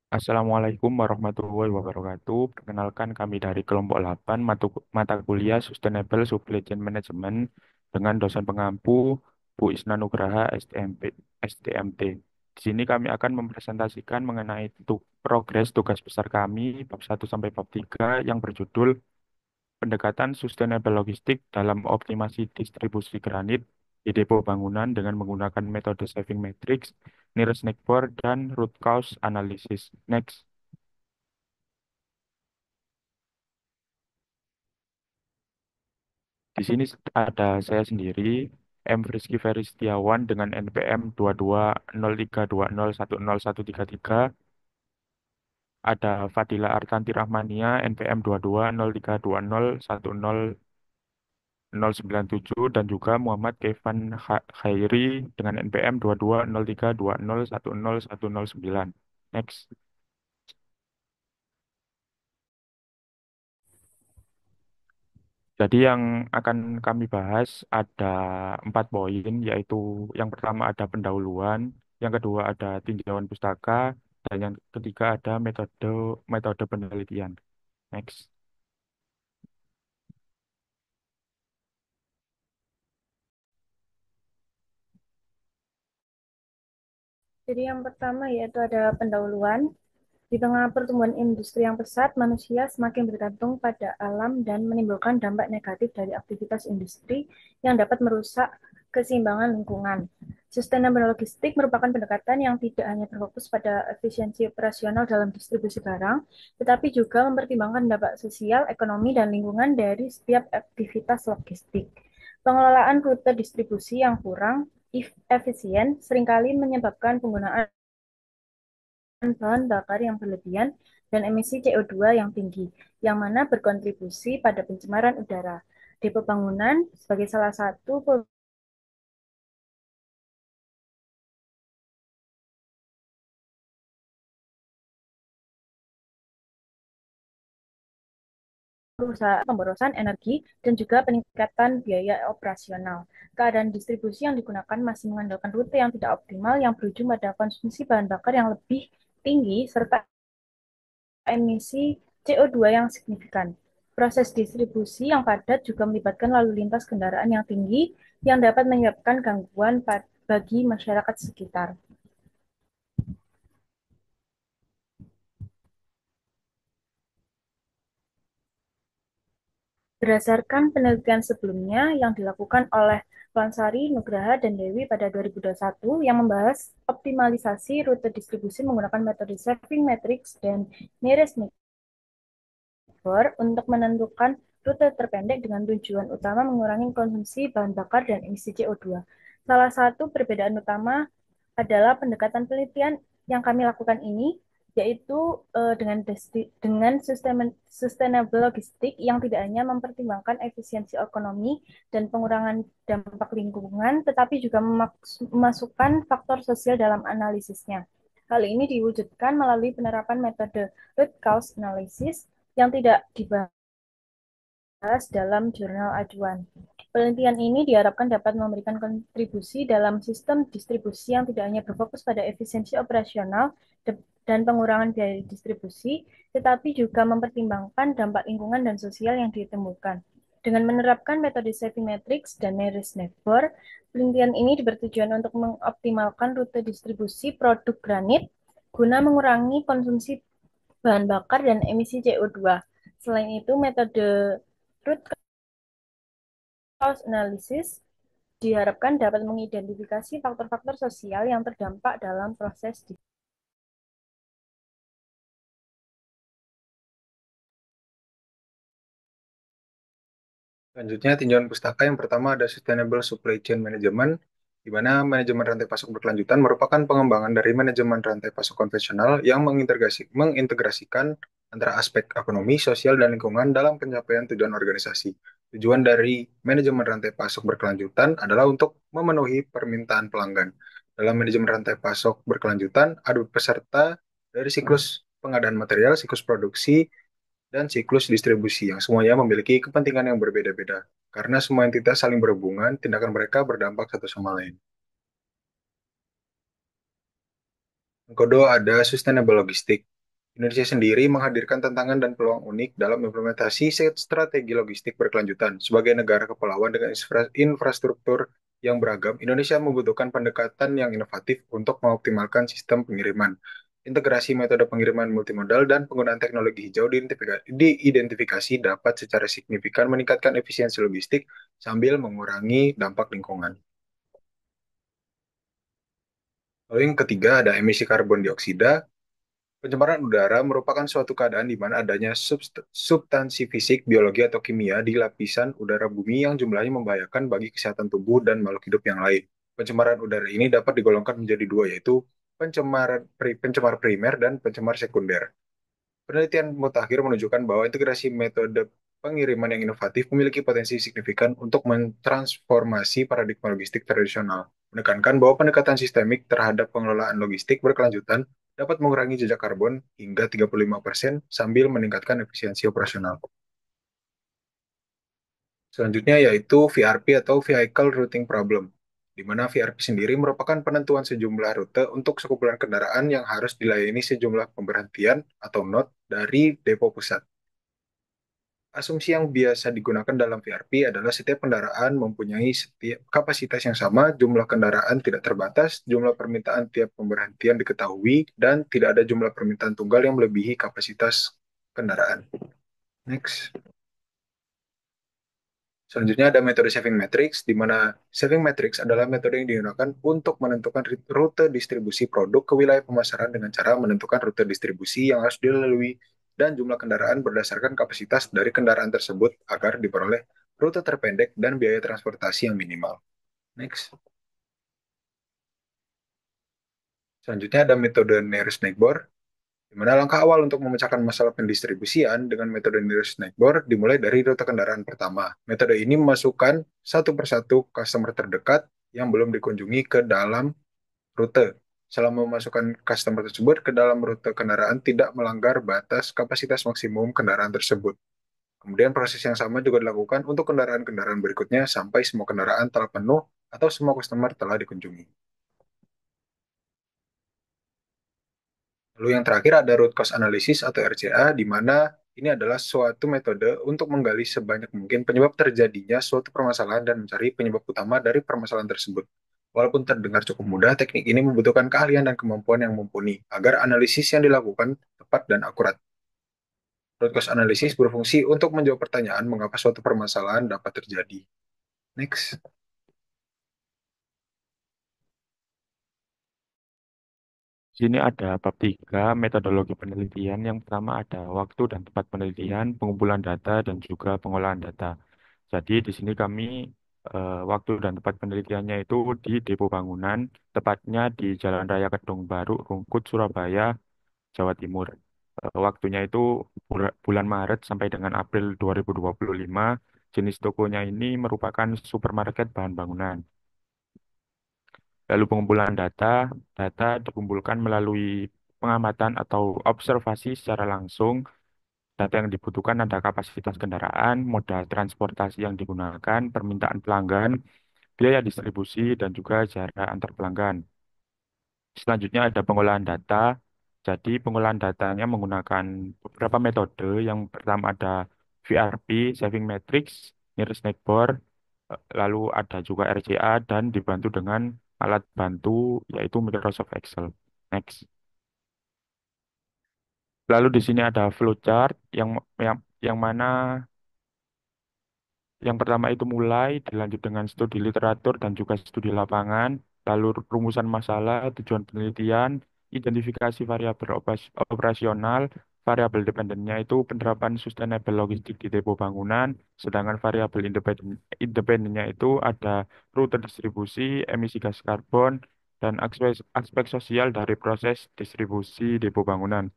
Assalamualaikum warahmatullahi wabarakatuh. Perkenalkan kami dari kelompok 8 mata kuliah Sustainable Supply Chain Management dengan dosen pengampu Bu Isna Nugraha STMP, STMT. Di sini kami akan mempresentasikan mengenai progres tugas besar kami bab 1 sampai bab 3 yang berjudul Pendekatan Sustainable Logistik dalam Optimasi Distribusi Granit di Depo Bangunan dengan menggunakan metode Saving Matrix, Nearest Neighbor, dan Root Cause Analysis. Next. Di sini ada saya sendiri, M. Rizky Ferry Setiawan dengan NPM 220320101333. Ada Fadila Artanti Rahmania, NPM 2203201097 dan juga Muhammad Kefan Khairi dengan NPM 220320101009. Next. Jadi yang akan kami bahas ada 4 poin, yaitu yang pertama ada pendahuluan, yang kedua ada tinjauan pustaka, dan yang ketiga ada metode metode penelitian. Next. Jadi yang pertama yaitu ada pendahuluan. Di tengah pertumbuhan industri yang pesat, manusia semakin bergantung pada alam dan menimbulkan dampak negatif dari aktivitas industri yang dapat merusak keseimbangan lingkungan. Sustainable logistik merupakan pendekatan yang tidak hanya berfokus pada efisiensi operasional dalam distribusi barang, tetapi juga mempertimbangkan dampak sosial, ekonomi, dan lingkungan dari setiap aktivitas logistik. Pengelolaan rute distribusi yang kurang efisien seringkali menyebabkan penggunaan bahan bakar yang berlebihan dan emisi CO2 yang tinggi, yang mana berkontribusi pada pencemaran udara. Depo bangunan sebagai salah satu perusahaan pemborosan energi dan juga peningkatan biaya operasional. Keadaan distribusi yang digunakan masih mengandalkan rute yang tidak optimal yang berujung pada konsumsi bahan bakar yang lebih tinggi serta emisi CO2 yang signifikan. Proses distribusi yang padat juga melibatkan lalu lintas kendaraan yang tinggi yang dapat menyebabkan gangguan bagi masyarakat sekitar. Berdasarkan penelitian sebelumnya yang dilakukan oleh Lansari, Nugraha, dan Dewi pada 2021 yang membahas optimalisasi rute distribusi menggunakan metode Saving Matrix dan Nearest Neighbor untuk menentukan rute terpendek dengan tujuan utama mengurangi konsumsi bahan bakar dan emisi CO2. Salah satu perbedaan utama adalah pendekatan penelitian yang kami lakukan ini, yaitu dengan sustainable logistik yang tidak hanya mempertimbangkan efisiensi ekonomi dan pengurangan dampak lingkungan, tetapi juga memasukkan faktor sosial dalam analisisnya. Hal ini diwujudkan melalui penerapan metode root cause analysis yang tidak dibahas dalam jurnal acuan. Penelitian ini diharapkan dapat memberikan kontribusi dalam sistem distribusi yang tidak hanya berfokus pada efisiensi operasional dan pengurangan biaya distribusi, tetapi juga mempertimbangkan dampak lingkungan dan sosial yang ditemukan. Dengan menerapkan metode Saving Matrix dan Nearest Neighbor, penelitian ini bertujuan untuk mengoptimalkan rute distribusi produk granit guna mengurangi konsumsi bahan bakar dan emisi CO2. Selain itu, metode root cause analysis diharapkan dapat mengidentifikasi faktor-faktor sosial yang terdampak dalam proses. Selanjutnya, tinjauan pustaka yang pertama ada Sustainable Supply Chain Management, di mana manajemen rantai pasok berkelanjutan merupakan pengembangan dari manajemen rantai pasok konvensional yang mengintegrasikan antara aspek ekonomi, sosial, dan lingkungan dalam pencapaian tujuan organisasi. Tujuan dari manajemen rantai pasok berkelanjutan adalah untuk memenuhi permintaan pelanggan. Dalam manajemen rantai pasok berkelanjutan, ada peserta dari siklus pengadaan material, siklus produksi, dan siklus distribusi yang semuanya memiliki kepentingan yang berbeda-beda. Karena semua entitas saling berhubungan, tindakan mereka berdampak satu sama lain. Yang kedua ada sustainable logistik. Indonesia sendiri menghadirkan tantangan dan peluang unik dalam implementasi strategi logistik berkelanjutan. Sebagai negara kepulauan dengan infrastruktur yang beragam, Indonesia membutuhkan pendekatan yang inovatif untuk mengoptimalkan sistem pengiriman. Integrasi metode pengiriman multimodal dan penggunaan teknologi hijau diidentifikasi dapat secara signifikan meningkatkan efisiensi logistik sambil mengurangi dampak lingkungan. Lalu yang ketiga ada emisi karbon dioksida. Pencemaran udara merupakan suatu keadaan di mana adanya substansi fisik, biologi, atau kimia di lapisan udara bumi yang jumlahnya membahayakan bagi kesehatan tubuh dan makhluk hidup yang lain. Pencemaran udara ini dapat digolongkan menjadi dua, yaitu pencemar primer dan pencemar sekunder. Penelitian mutakhir menunjukkan bahwa integrasi metode pengiriman yang inovatif memiliki potensi signifikan untuk mentransformasi paradigma logistik tradisional, menekankan bahwa pendekatan sistemik terhadap pengelolaan logistik berkelanjutan dapat mengurangi jejak karbon hingga 35% sambil meningkatkan efisiensi operasional. Selanjutnya yaitu VRP atau Vehicle Routing Problem, di mana VRP sendiri merupakan penentuan sejumlah rute untuk sekumpulan kendaraan yang harus dilayani sejumlah pemberhentian atau node dari depo pusat. Asumsi yang biasa digunakan dalam VRP adalah setiap kendaraan mempunyai setiap kapasitas yang sama, jumlah kendaraan tidak terbatas, jumlah permintaan tiap pemberhentian diketahui, dan tidak ada jumlah permintaan tunggal yang melebihi kapasitas kendaraan. Next. Selanjutnya ada metode saving matrix, di mana saving matrix adalah metode yang digunakan untuk menentukan rute distribusi produk ke wilayah pemasaran dengan cara menentukan rute distribusi yang harus dilalui dan jumlah kendaraan berdasarkan kapasitas dari kendaraan tersebut agar diperoleh rute terpendek dan biaya transportasi yang minimal. Next. Selanjutnya ada metode nearest neighbor, di mana langkah awal untuk memecahkan masalah pendistribusian dengan metode nearest neighbor dimulai dari rute kendaraan pertama. Metode ini memasukkan satu persatu customer terdekat yang belum dikunjungi ke dalam rute. Selama memasukkan customer tersebut ke dalam rute kendaraan tidak melanggar batas kapasitas maksimum kendaraan tersebut. Kemudian proses yang sama juga dilakukan untuk kendaraan-kendaraan berikutnya sampai semua kendaraan telah penuh atau semua customer telah dikunjungi. Lalu yang terakhir ada root cause analysis atau RCA, di mana ini adalah suatu metode untuk menggali sebanyak mungkin penyebab terjadinya suatu permasalahan dan mencari penyebab utama dari permasalahan tersebut. Walaupun terdengar cukup mudah, teknik ini membutuhkan keahlian dan kemampuan yang mumpuni agar analisis yang dilakukan tepat dan akurat. Root cause analysis berfungsi untuk menjawab pertanyaan mengapa suatu permasalahan dapat terjadi. Next. Sini ada bab 3 metodologi penelitian. Yang pertama ada waktu dan tempat penelitian, pengumpulan data, dan juga pengolahan data. Jadi di sini kami waktu dan tempat penelitiannya itu di Depo Bangunan, tepatnya di Jalan Raya Kedung Baru, Rungkut, Surabaya, Jawa Timur. Waktunya itu bulan Maret sampai dengan April 2025. Jenis tokonya ini merupakan supermarket bahan bangunan. Lalu pengumpulan data, data dikumpulkan melalui pengamatan atau observasi secara langsung. Data yang dibutuhkan ada kapasitas kendaraan, moda transportasi yang digunakan, permintaan pelanggan, biaya distribusi, dan juga jarak antar pelanggan. Selanjutnya ada pengolahan data. Jadi pengolahan datanya menggunakan beberapa metode. Yang pertama ada VRP, Saving Matrix, Nearest Neighbor, lalu ada juga RCA dan dibantu dengan alat bantu yaitu Microsoft Excel. Next. Lalu di sini ada flowchart yang mana yang pertama itu mulai, dilanjut dengan studi literatur dan juga studi lapangan, lalu rumusan masalah, tujuan penelitian, identifikasi variabel operasional, variabel dependennya itu penerapan sustainable logistik di depo bangunan, sedangkan variabel independennya itu ada rute distribusi, emisi gas karbon, dan aspek sosial dari proses distribusi depo bangunan.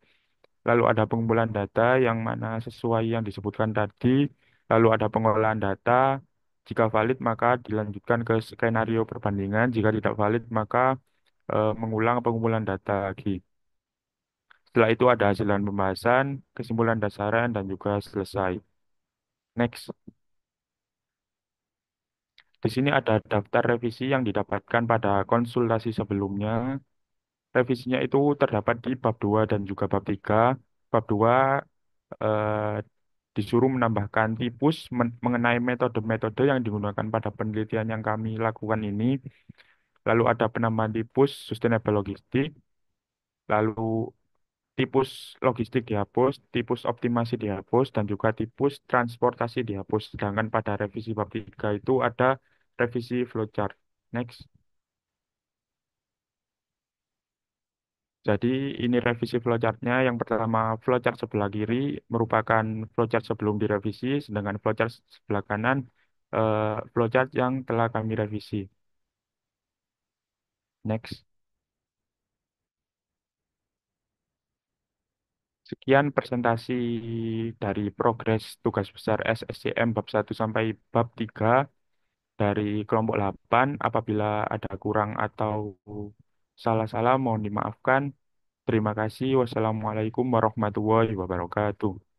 Lalu ada pengumpulan data yang mana sesuai yang disebutkan tadi. Lalu ada pengolahan data. Jika valid maka dilanjutkan ke skenario perbandingan. Jika tidak valid maka mengulang pengumpulan data lagi. Setelah itu ada hasil dan pembahasan, kesimpulan dasaran, dan juga selesai. Next. Di sini ada daftar revisi yang didapatkan pada konsultasi sebelumnya. Revisinya itu terdapat di bab 2 dan juga bab 3. Bab 2 eh, disuruh menambahkan tipus mengenai metode-metode yang digunakan pada penelitian yang kami lakukan ini. Lalu ada penambahan tipus sustainable logistik, lalu tipus logistik dihapus, tipus optimasi dihapus, dan juga tipus transportasi dihapus. Sedangkan pada revisi bab 3 itu ada revisi flowchart. Next. Jadi ini revisi flowchartnya. Yang pertama, flowchart sebelah kiri merupakan flowchart sebelum direvisi, sedangkan flowchart sebelah kanan flowchart yang telah kami revisi. Next. Sekian presentasi dari progres tugas besar SSCM bab 1 sampai bab 3 dari kelompok 8. Apabila ada kurang atau salah-salah mohon dimaafkan. Terima kasih. Wassalamualaikum warahmatullahi wabarakatuh.